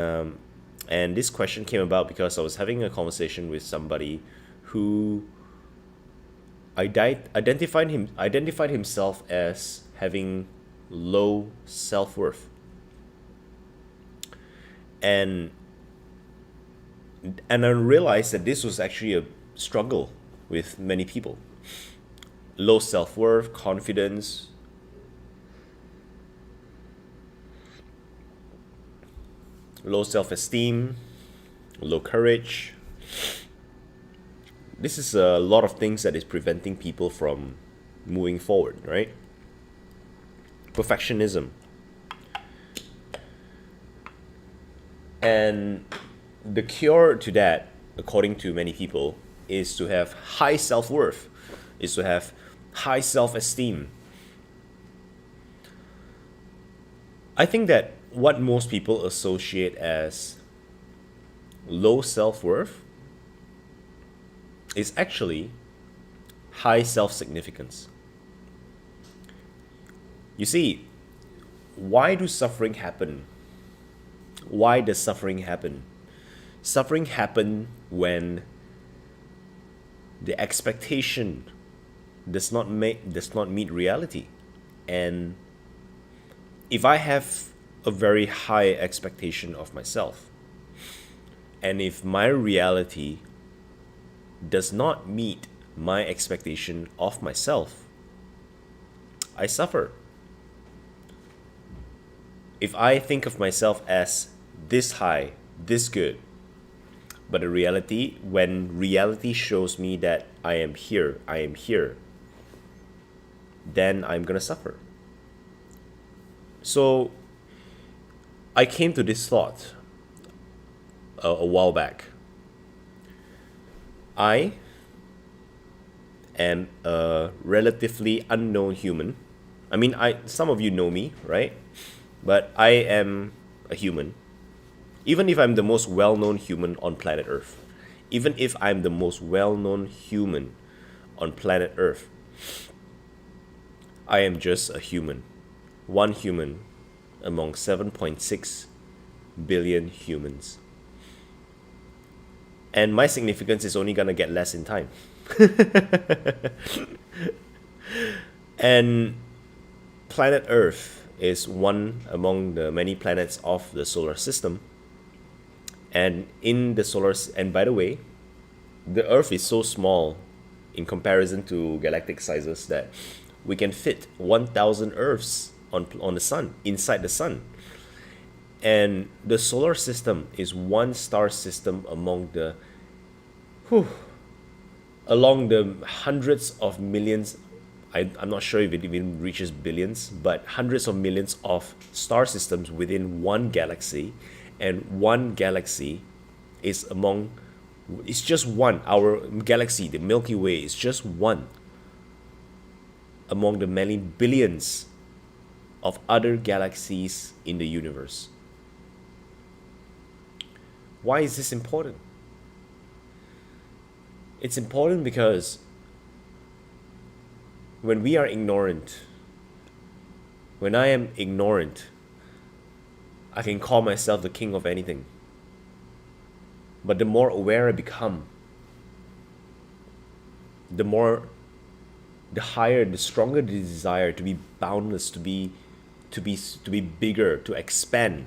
And this question came about because I was having a conversation with somebody who identified himself as having low self-worth. And I realized that this was actually a struggle with many people. Low self-worth, confidence, low self-esteem, low courage. This is a lot of things that is preventing people from moving forward, right? Perfectionism. And the cure to that, according to many people, is to have high self-worth, is to have high self-esteem. I think that what most people associate as low self-worth is actually high self-significance. You see, why do suffering happen? Why does suffering happen? Suffering happen when the expectation does not meet reality. And if I have a very high expectation of myself, and if my reality does not meet my expectation of myself, I suffer. If I think of myself as this high, this good, but when reality shows me that I am here, then I'm gonna suffer. So I came to this thought a while back. I am a relatively unknown human. I mean, some of you know me, right? But I am a human. Even if I'm the most well-known human on planet Earth, even if I'm the most well-known human on planet Earth, I am just a human. One human among 7.6 billion humans. And my significance is only gonna get less in time. And planet Earth is one among the many planets of the solar system. And by the way, the Earth is so small in comparison to galactic sizes that we can fit 1,000 Earths on the sun, inside the sun. And the solar system is one star system among along the hundreds of millions. I'm not sure if it even reaches billions, but hundreds of millions of star systems within one galaxy. And one galaxy is it's just one. Our galaxy, the Milky Way, is just one among the many billions of other galaxies in the universe. Why is this important? It's important because when we are ignorant, when I am ignorant, I can call myself the king of anything. But the more aware I become, the higher, the stronger the desire to be boundless, to be bigger, to expand.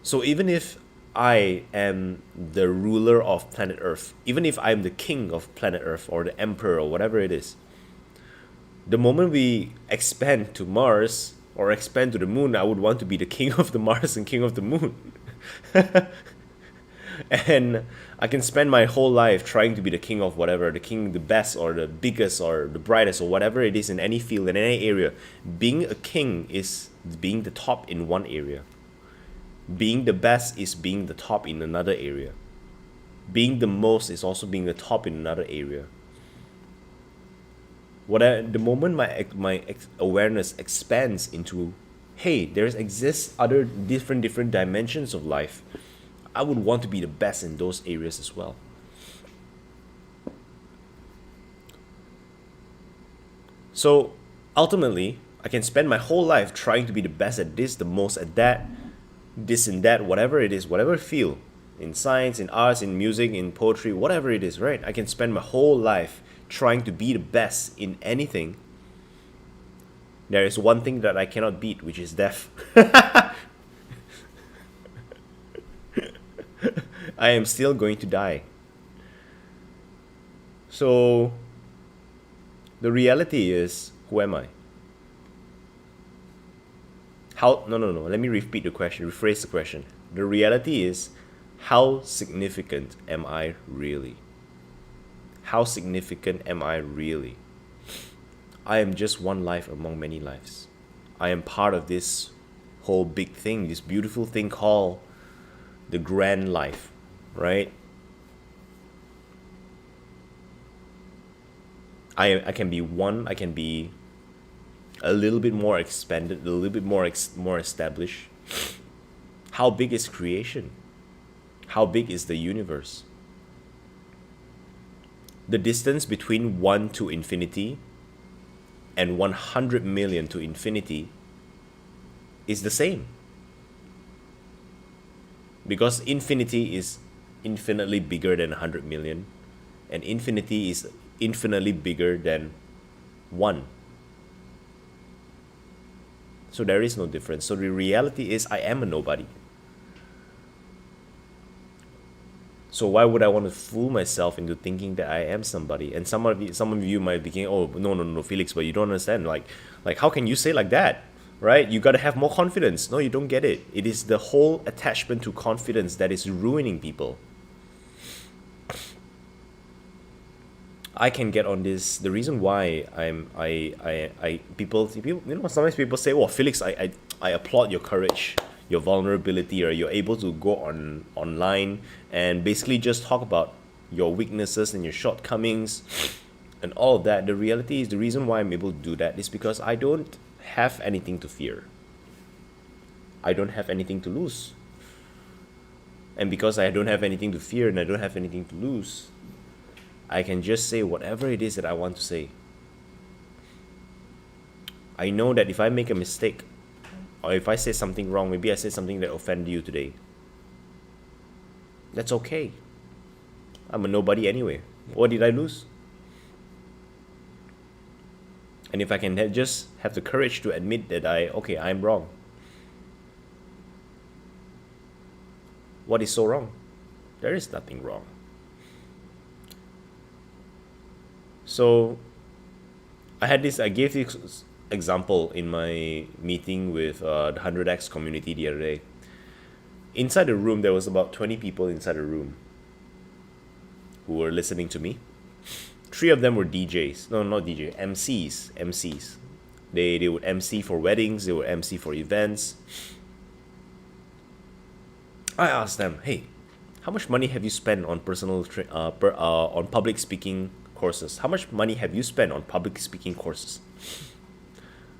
So even if I am the ruler of planet Earth, even if I'm the king of planet Earth or the emperor or whatever it is, the moment we expand to Mars or expand to the moon, I would want to be the king of the Mars and king of the moon. And I can spend my whole life trying to be the king of whatever, the king, the best or the biggest or the brightest or whatever it is in any field, in any area. Being a king is being the top in one area. Being the best is being the top in another area. Being the most is also being the top in another area. The moment my awareness expands into, hey, exists other different dimensions of life, I would want to be the best in those areas as well. So ultimately, I can spend my whole life trying to be the best at this, the most at that, this and that, whatever it is, whatever field, in science, in arts, in music, in poetry, whatever it is, right? I can spend my whole life trying to be the best in anything. There is one thing that I cannot beat, which is death. I am still going to die. So, the reality is, who am I? No, let me repeat the question, rephrase the question. The reality is, how significant am I really? How significant am I really? I am just one life among many lives. I am part of this whole big thing, this beautiful thing called the grand life, right? I can be one, I can be a little bit more expanded, a little bit more established. How big is creation? How big is the universe? The distance between 1 to infinity and 100 million to infinity is the same. Because infinity is infinitely bigger than 100 million, and infinity is infinitely bigger than 1. So there is no difference. So the reality is, I am a nobody. So why would I want to fool myself into thinking that I am somebody? And some of you might be thinking, oh, no, Felix, but you don't understand. Like how can you say like that? Right? You got to have more confidence. No, you don't get it. It is the whole attachment to confidence that is ruining people. I can get on this. The reason why people, sometimes people say, "Oh, Felix, I applaud your courage, your vulnerability, or you're able to go online and basically just talk about your weaknesses and your shortcomings and all of that." The reality is, the reason why I'm able to do that is because I don't have anything to fear. I don't have anything to lose. And because I don't have anything to fear and I don't have anything to lose, I can just say whatever it is that I want to say. I know that if I make a mistake, or if I say something wrong, maybe I say something that offended you today, that's okay. I'm a nobody anyway. What did I lose? And if I can just have the courage to admit that I'm wrong. What is so wrong? There is nothing wrong. So I gave this example in my meeting with the 100X community the other day. Inside the room, there was about 20 people inside the room who were listening to me. 3 of them were DJs. No, not DJ, MCs. They would MC for weddings, they would MC for events. I asked them, hey, how much money have you spent on on public speaking courses? How much money have you spent on public speaking courses?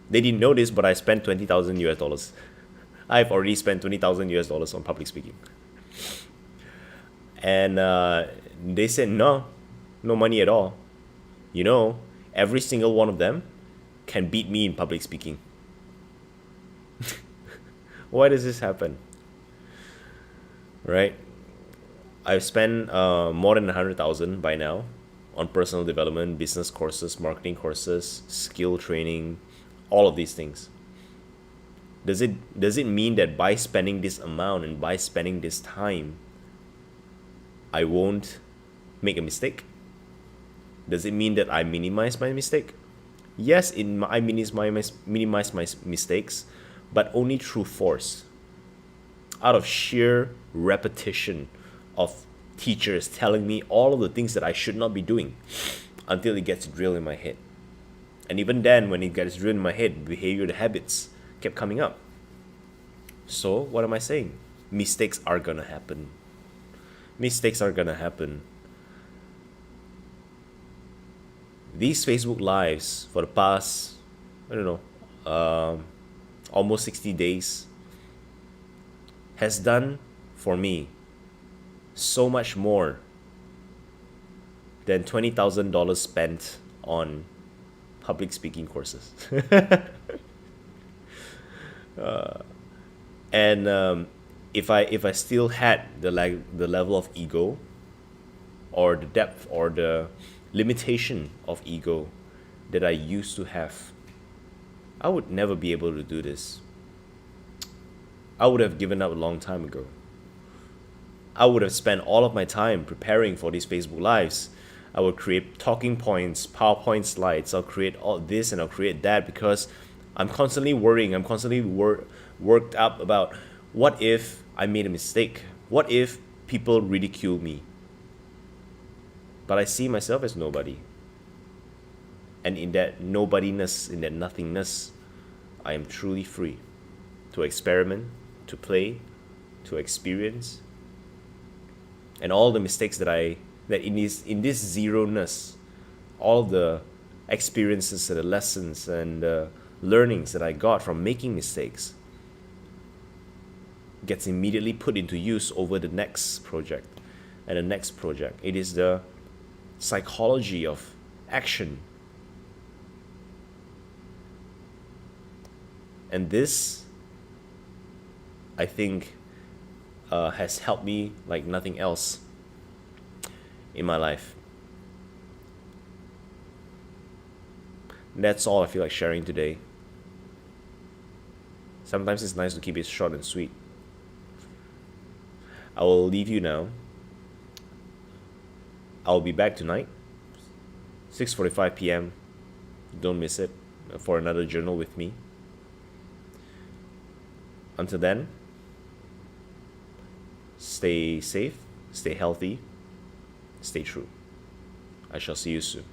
They didn't know this, but I spent $20,000 US. I've already spent $20,000 US on public speaking. And they said, no money at all. Every single one of them can beat me in public speaking. Why does this happen? Right? I've spent more than 100,000 by now on personal development, business courses, marketing courses, skill training, all of these things. Does it mean that by spending this amount and by spending this time, I won't make a mistake? Does it mean that I minimize my mistake? Yes, I minimize my mistakes, but only through force. Out of sheer repetition of teachers telling me all of the things that I should not be doing until it gets drilled in my head. And even then, when it gets drilled in my head, behavior, the habits kept coming up. So, what am I saying? Mistakes are gonna happen. Mistakes are gonna happen. These Facebook Lives for the past, almost 60 days has done for me so much more than $20,000 spent on public speaking courses. And if I still had the level of ego, or the depth, or the limitation of ego that I used to have, I would never be able to do this. I would have given up a long time ago. I would have spent all of my time preparing for these Facebook Lives. I would create talking points, PowerPoint slides. I'll create all this and I'll create that because I'm constantly worrying. I'm constantly worked up about what if I made a mistake? What if people ridicule me? But I see myself as nobody. And in that nobodiness, in that nothingness, I am truly free to experiment, to play, to experience. And all the mistakes that in this zero-ness, all the experiences and the lessons and the learnings that I got from making mistakes gets immediately put into use over the next project and the next project. It is the psychology of action. And this, I think, has helped me like nothing else in my life. That's all I feel like sharing today. Sometimes it's nice to keep it short and sweet. I will leave you now. I'll be back tonight, 6:45 p.m. Don't miss it, for another journal with me. Until then, stay safe, stay healthy, stay true. I shall see you soon.